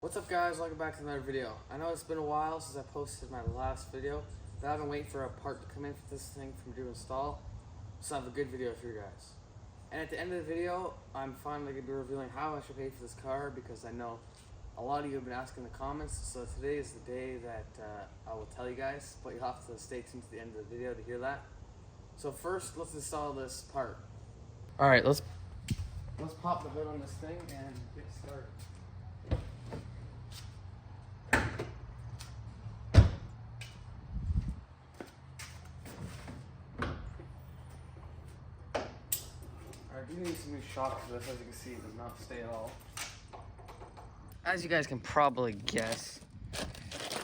What's up guys, welcome back to another video. I know it's been a while since I posted my last video, but I've been waiting for a part to come in for this thing from to install, so I have a good video for you guys. And at the end of the video, I'm finally going to be revealing how much I paid for this car, because I know a lot of you have been asking in the comments, so today is the day that I will tell you guys, but you'll have to stay tuned to the end of the video to hear that. So first, let's install this part. Alright, let's pop the hood on this thing and get started. I do need some new shocks for this. As you can see, it does not stay at all. As you guys can probably guess,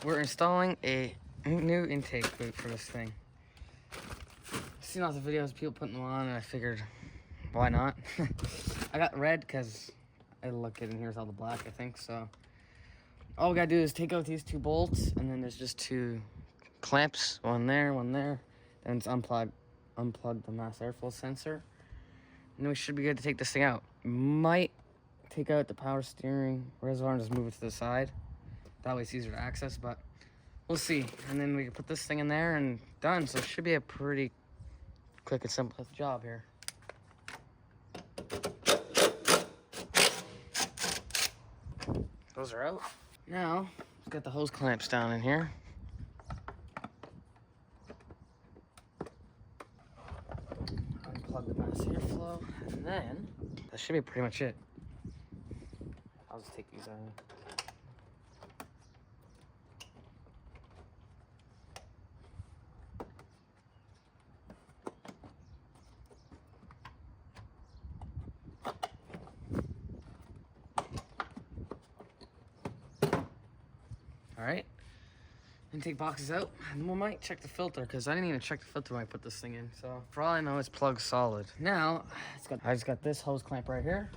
we're installing a new intake boot for this thing. I've seen lots of videos of people putting them on, and I figured, why not? I got red because it'll look good in here with all the black, I think. So all we gotta do is take out these two bolts, and then there's just two clamps, one there, then it's unplug the mass airflow sensor. And we should be good to take this thing out. Might take out the power steering reservoir and just move it to the side. That way it's easier to access, but we'll see. And then we can put this thing in there and done. So it should be a pretty quick and simple job here. Those are out. Now, let's get the hose clamps down in here. Unplug the mass airflow, and then that should be pretty much it. I'll just take these out. All right. Intake box is out, and we might check the filter, because I didn't even check the filter when I put this thing in. So for all I know, it's plugged solid. Now I just got this hose clamp right here.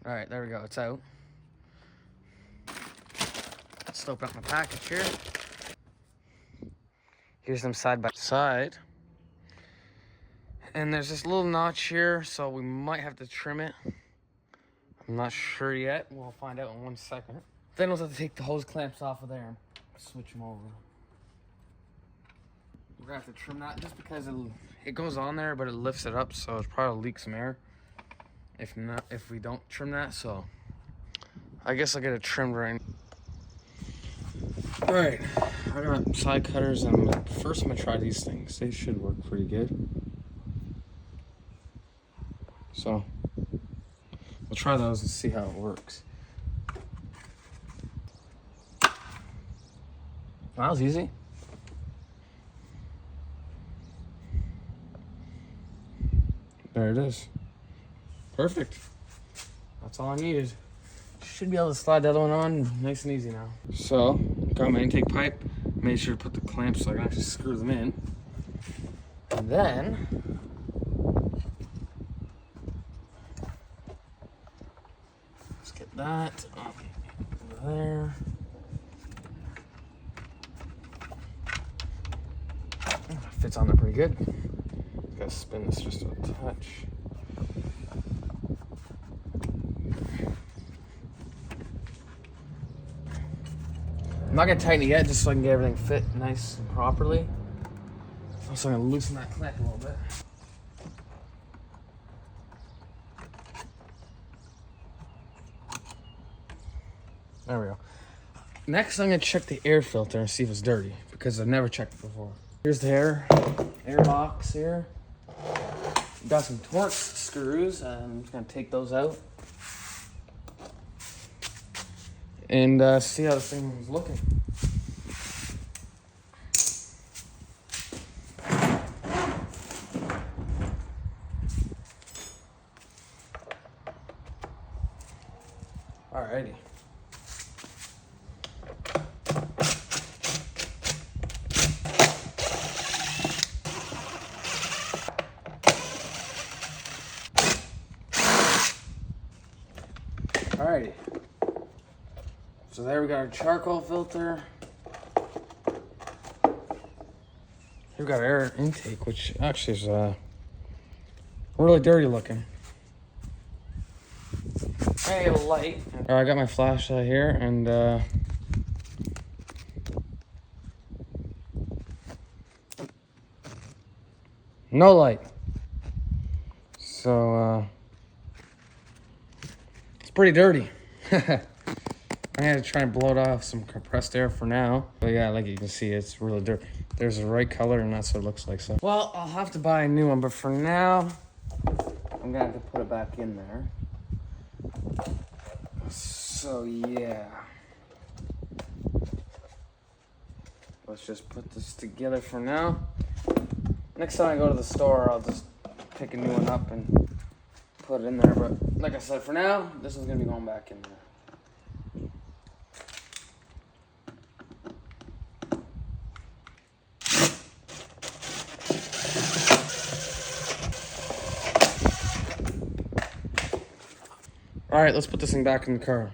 All right, there we go, it's out. Let's open up my package here. Here's them side by side. And there's this little notch here, so we might have to trim it. I'm not sure yet. We'll find out in 1 second. Then we'll have to take the hose clamps off of there and switch them over. We're gonna have to trim that just because it goes on there, but it lifts it up, so it's probably leak some air. If we don't trim that, so I guess I'll get it trimmed right. All right, I got side cutters, and first I'm gonna try these things. They should work pretty good. So we'll try those and see how it works. That was easy. There it is. Perfect. That's all I needed. Should be able to slide the other one on nice and easy now. So, got my intake pipe. Made sure to put the clamps so I can actually screw them in. And then let's get that over there. Fits on there pretty good. Gotta spin this just a touch. I'm not gonna tighten it yet, just so I can get everything fit nice and properly. Also, I'm gonna loosen that clamp a little bit. There we go. Next, I'm gonna check the air filter and see if it's dirty, because I've never checked it before. Here's the air box here. Got some Torx screws, and I'm just gonna take those out and see how this thing is looking. Alrighty. Alrighty. So there we got our charcoal filter. Here we got our air intake, which actually is really dirty looking. Hey, a light. All right, I got my flashlight here, and no light. So it's pretty dirty. I had to try and blow it off some compressed air for now. But yeah, like you can see, it's really dirty. There's the right color, and that's what it looks like. So, well, I'll have to buy a new one, but for now, I'm gonna have to put it back in there. So yeah, let's just put this together for now. Next time I go to the store, I'll just pick a new one up and put it in there. But like I said, for now, this is gonna be going back in there. All right, let's put this thing back in the car.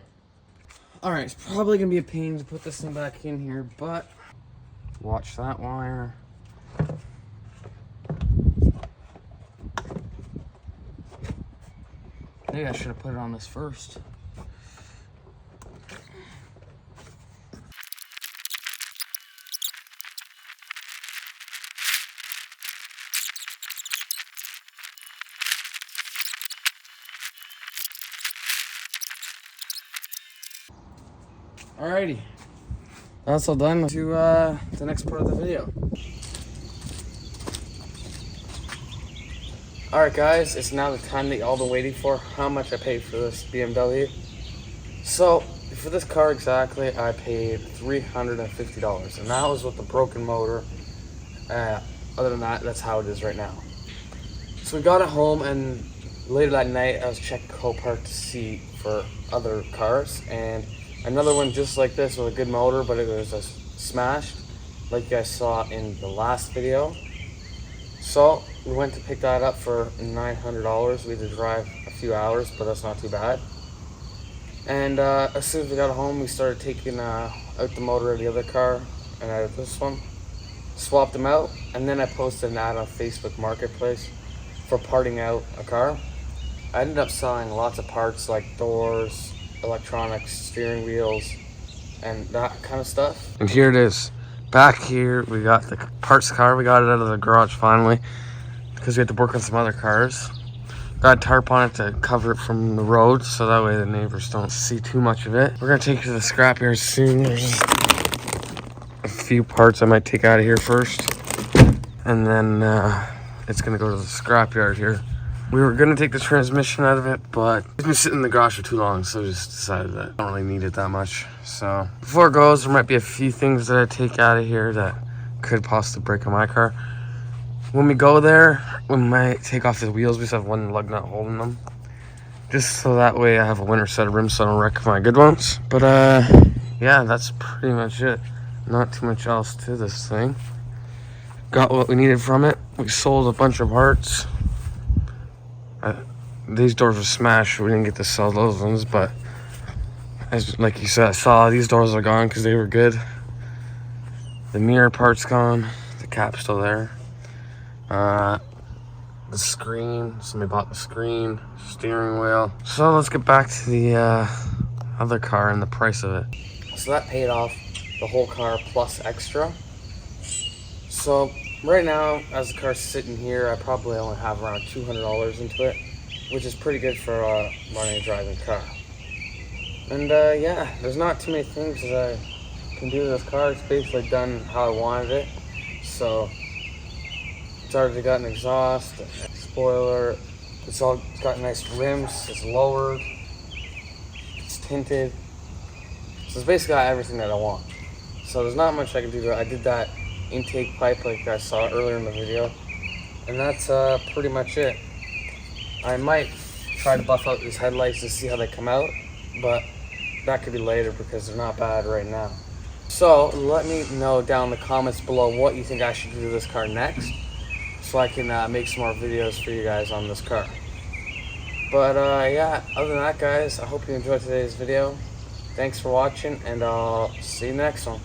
All right, it's probably gonna be a pain to put this thing back in here, but watch that wire. Maybe I should have put it on this first. Alrighty, that's all done. To the next part of the video. Alright guys, it's now the time that you all been waiting for. How much I paid for this BMW. So, for this car exactly, I paid $350. And that was with the broken motor. Other than that, that's how it is right now. So we got it home, and later that night, I was checking Copart to see for other cars. And another one just like this with a good motor, but it was just smashed, like you guys saw in the last video. So we went to pick that up for $900. We had to drive a few hours, but that's not too bad. And as soon as we got home, we started taking out the motor of the other car and out of this one. Swapped them out, and then I posted an ad on Facebook Marketplace for parting out a car. I ended up selling lots of parts like doors, electronics, steering wheels, and that kind of stuff. And here it is. Back here, we got the parts car. We got it out of the garage finally because we had to work on some other cars. Got a tarp on it to cover it from the road so that way the neighbors don't see too much of it. We're gonna take it to the scrapyard soon. There's a few parts I might take out of here first, and then it's gonna go to the scrapyard here. We were gonna take the transmission out of it, but it's been sitting in the garage for too long, so we just decided that I don't really need it that much. So before it goes, there might be a few things that I take out of here that could possibly break on my car. When we go there, we might take off the wheels. We just have one lug nut holding them, just so that way I have a winter set of rims so I don't wreck my good ones. But yeah, that's pretty much it. Not too much else to this thing. Got what we needed from it. We sold a bunch of parts. These doors were smashed. We didn't get to sell those ones, but as like you said, I saw these doors are gone because they were good. The mirror part's gone. The cap's still there. The screen. Somebody bought the screen. Steering wheel. So let's get back to the other car and the price of it. So that paid off the whole car plus extra. So right now, as the car's sitting here, I probably only have around $200 into it, which is pretty good for a running and driving car. And yeah, there's not too many things that I can do to this car. It's basically done how I wanted it. So it's already got an exhaust, a spoiler. It's got nice rims. It's lowered. It's tinted. So it's basically got everything that I want. So there's not much I can do to it. I did that intake pipe like I saw earlier in the video, and that's pretty much it. I might try to buff out these headlights to see how they come out, but that could be later because they're not bad right now. So let me know down in the comments below what you think I should do to this car next, so I can make some more videos for you guys on this car. But yeah, other than that guys, I hope you enjoyed today's video. Thanks for watching, and I'll see you next one.